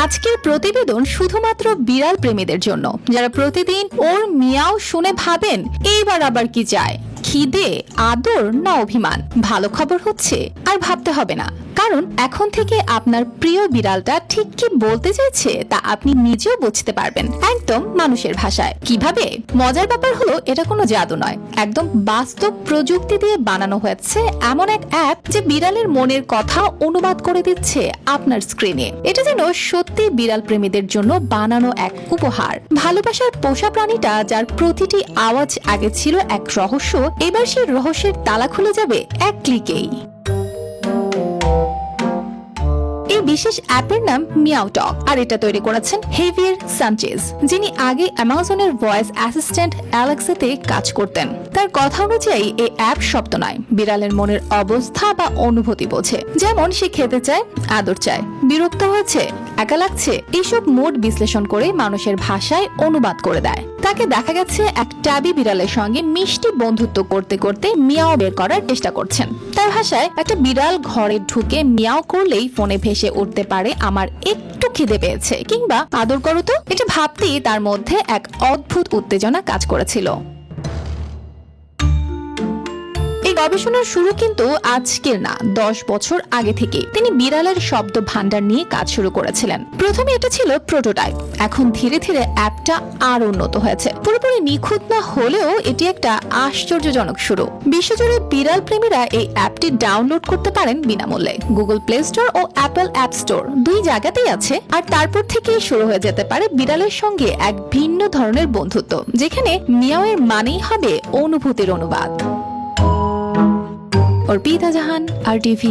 আজকের প্রতিবেদন শুধুমাত্র বিড়াল প্রেমীদের জন্য, যারা প্রতিদিন ওর মিয়াও শুনে ভাবেন এইবার আবার কি চায়, খিদে, আদর না অভিমান। ভালো খবর হচ্ছে আর ভাবতে হবে না, কারণ এখন থেকে আপনার প্রিয় বিড়ালটা ঠিক কি বলতে চাইছে তা আপনি নিজেও বুঝতে পারবেন, একদম মানুষের ভাষায়। কিভাবে? মজার ব্যাপার হলো এটা কোনো জাদু নয়, একদম বাস্তব প্রযুক্তি দিয়ে বানানো হয়েছে এমন এক অ্যাপ যে বিড়ালের মনের কথা অনুবাদ করে দিচ্ছে আপনার স্ক্রিনে। এটা যেন সত্যি বিড়াল প্রেমীদের জন্য বানানো এক উপহার। ভালোবাসার পোষা প্রাণীটা যার প্রতিটি আওয়াজ আগে ছিল এক রহস্য, এবার সেই রহস্যের তালা খুলে যাবে এক ক্লিকেই। এই বিশেষ অ্যাপের নাম মিয়াও টক, আর এটা তৈরি করেছেন হেভিয়ার সানচেজ, যিনি আগে অ্যামাজনের ভয়েস অ্যাসিস্ট্যান্ট অ্যালেক্সাতে কাজ করতেন। তার কথা অনুযায়ী এই অ্যাপ শব্দ নয়, বিড়ালের মনের অবস্থা বা অনুভূতি বোঝে। যেমন সে খেতে চায়, আদর চায়, বিরক্ত হয়েছে, একা লাগছে, এইসব মোড বিশ্লেষণ করে মানুষের ভাষায় অনুবাদ করে দেয়। তাকে দেখা গেছে এক ট্যাবি বিড়ালের সঙ্গে মিষ্টি বন্ধুত্ব করতে করতে মিয়াও বের করার চেষ্টা করছেন। তার ভাষায় একটা বিড়াল ঘরে ঢুকে মিয়াও করলেই ফোনে ভেসে উঠতে পারে আমার একটু খিদে পেয়েছে কিংবা আদর করো তো। এটা ভাবতেই তার মধ্যে এক অদ্ভুত উত্তেজনা কাজ করেছিল। এই গবেষণার শুরু কিন্তু আজকের না, 10 বছর আগে থেকে তিনি বিড়ালের শব্দ ভান্ডার নিয়ে কাজ শুরু করেছিলেন। প্রথমে এটা ছিল প্রোটোটাইপ, এখন ধীরে ধীরে অ্যাপটা আরো উন্নত হয়েছে। পুরোপুরি নিখুঁত না হলেও এটি একটা আশ্চর্যজনক শুরু। বিশ্বজুড়ে বিড়াল প্রেমীরা এই অ্যাপটি ডাউনলোড করতে পারেন বিনামূল্যে। গুগল প্লে স্টোর ও অ্যাপল অ্যাপ স্টোর দুই জায়গাতেই আছে। আর তারপর থেকেই শুরু হয়ে যেতে পারে বিড়ালের সঙ্গে এক ভিন্ন ধরনের বন্ধুত্ব, যেখানে মিয়াওয়ের মানেই হবে অনুভূতির অনুবাদ। অর্পিতা জাহান, RTV।